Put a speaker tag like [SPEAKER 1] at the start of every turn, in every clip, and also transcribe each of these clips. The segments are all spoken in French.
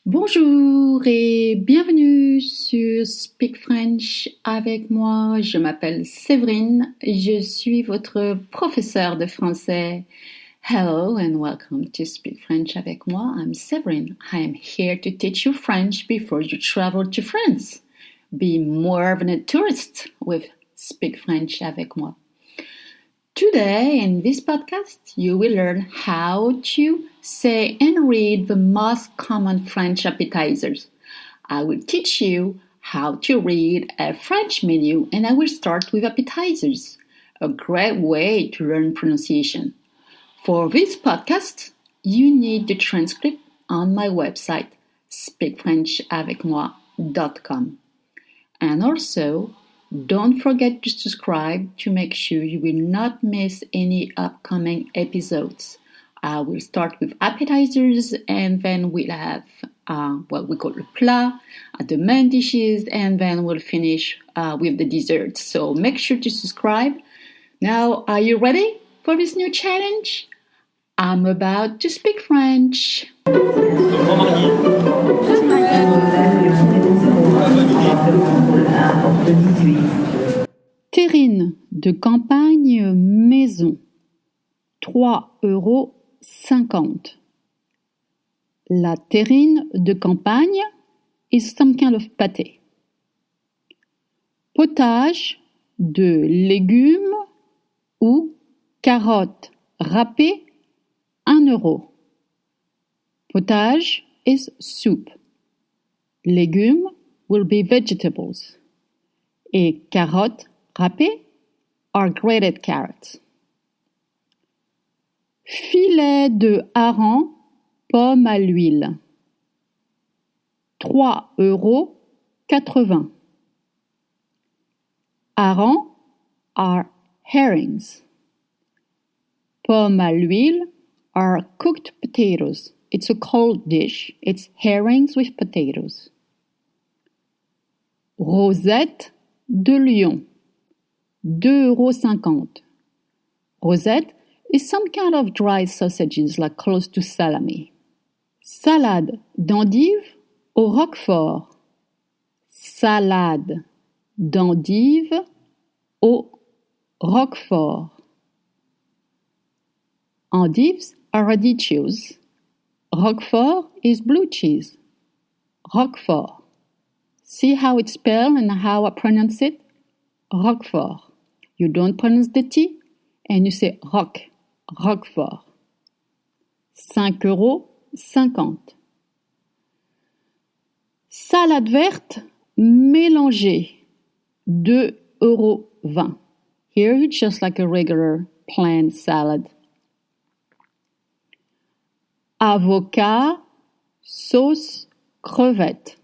[SPEAKER 1] Bonjour et bienvenue sur Speak French avec moi. Je m'appelle Séverine, je suis votre professeure de français. Hello and welcome to Speak French avec moi. I'm Séverine. I am here to teach you French before you travel to France. Be more than a tourist with Speak French avec moi. Today, in this podcast, you will learn how to say and read the most common French appetizers. I will teach you how to read a French menu, and I will start with appetizers, a great way to learn pronunciation. For this podcast, you need the transcript on my website, speakfrenchavecmoi.com. And also, don't forget to subscribe to make sure you will not miss any upcoming episodes. I will start with appetizers and then we'll have what we call le plat, the main dishes, and then we'll finish with the desserts. So make sure to subscribe. Now, are you ready for this new challenge? I'm about to speak French. Terrine de campagne maison, 3,50 €. La terrine de campagne is some kind of pâté. Potage de légumes ou carottes râpées, 1 €. Potage is soup. Légumes will be vegetables. Et carottes râpées are grated carrots. Filet de hareng, pomme à l'huile, 3,80 €. Harengs are herrings. Pomme à l'huile are cooked potatoes. It's a cold dish. It's herrings with potatoes. Rosette de lion, 2,50 €. Rosette is some kind of dry sausages like close to salami. Salade d'endive au roquefort. Salade d'endive au roquefort. Endives are radicchios. Roquefort is blue cheese. Roquefort. See how it's spelled and how I pronounce it? Roquefort. You don't pronounce the T and you say Roquefort. 5,50 €. Salade verte mélangée, 2,20 €. Here it's just like a regular plain salad. Avocat, sauce crevette,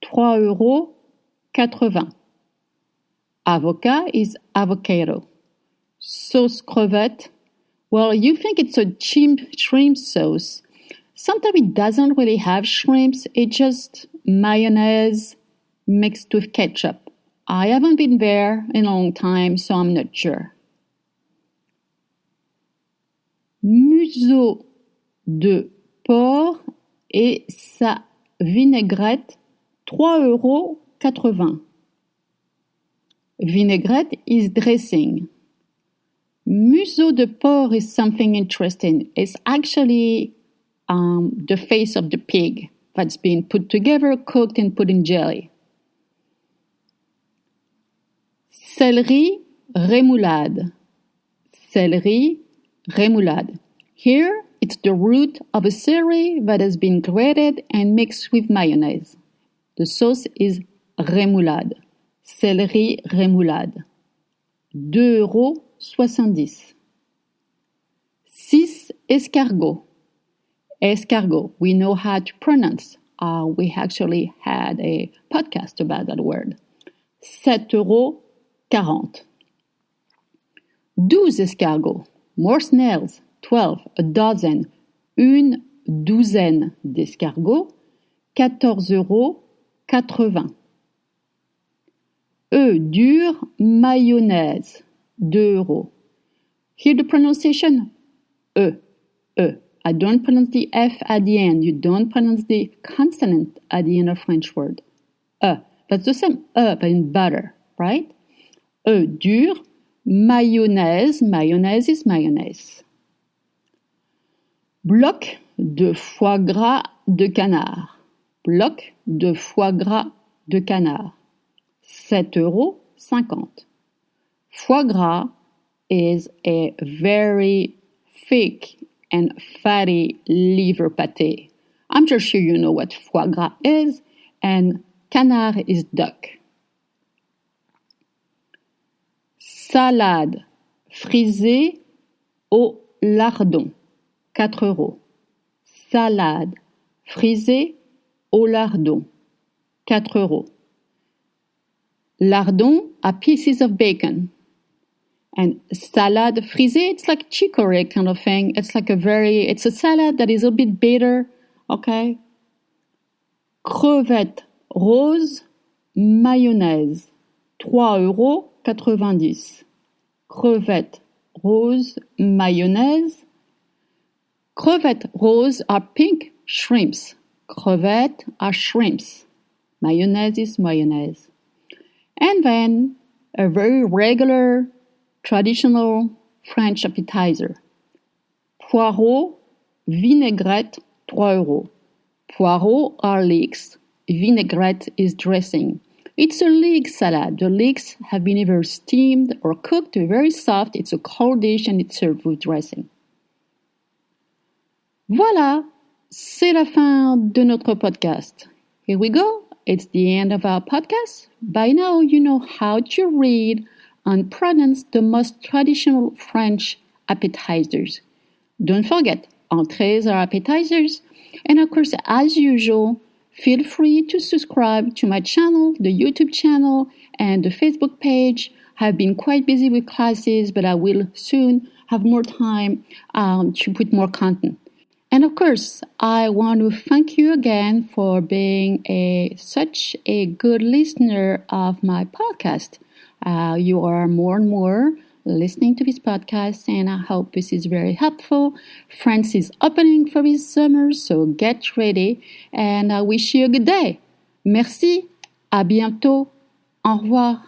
[SPEAKER 1] 3,80 €. Avocat is avocado. Sauce crevette, well, you think it's a cheap shrimp sauce. Sometimes it doesn't really have shrimps. It's just mayonnaise mixed with ketchup. I haven't been there in a long time, so I'm not sure. Museau de porc et sa vinaigrette, 3,80 €. Vinaigrette is dressing. Museau de porc is something interesting. It's actually the face of the pig that's been put together, cooked, and put in jelly. Céleri rémoulade. Céleri rémoulade. Here, it's the root of a celery that has been grated and mixed with mayonnaise. The sauce is rémoulade. Céleri rémoulade. 2,70 €. 6 escargots. Escargot. We know how to pronounce. We actually had a podcast about that word. 7,40 €. 12 escargots. More snails. 12, a dozen. Une douzaine d'escargots. 14,80 €. Œufs durs, mayonnaise, 2 €. Hear the pronunciation? E. I don't pronounce the F at the end. You don't pronounce the consonant at the end of French word. That's the same but in butter, right? Dur, mayonnaise. Mayonnaise is mayonnaise. Bloc de foie gras de canard. Bloc de foie gras de canard. 7,50 €. Foie gras is a very thick and fatty liver pâté. I'm just sure you know what foie gras is, and canard is duck. Salade frisée au lardon, 4 €. Salade frisée au lardon, 4 €. Lardon are pieces of bacon. And salade frisée, it's like chicorée kind of thing. It's a salad that is a bit bitter, okay? Crevettes roses, mayonnaise, 3,90 €. Crevettes roses, mayonnaise. Crevettes roses are pink shrimps. Crevettes are shrimps. Mayonnaise is mayonnaise. And then a very regular, traditional French appetizer. Poireaux, vinaigrette, 3 €. Poireaux are leeks. Vinaigrette is dressing. It's a leek salad. The leeks have been either steamed or cooked very soft. It's a cold dish and it's served with dressing. Voilà, c'est la fin de notre podcast. Here we go. It's the end of our podcast. By now, you know how to read and pronounce the most traditional French appetizers. Don't forget, entrées are appetizers. And of course, as usual, feel free to subscribe to my channel, the YouTube channel, and the Facebook page. I've been quite busy with classes, but I will soon have more time to put more content. And of course, I want to thank you again for being such a good listener of my podcast. You are more and more listening to this podcast, and I hope this is very helpful. France is opening for this summer, so get ready, and I wish you a good day. Merci, à bientôt, au revoir.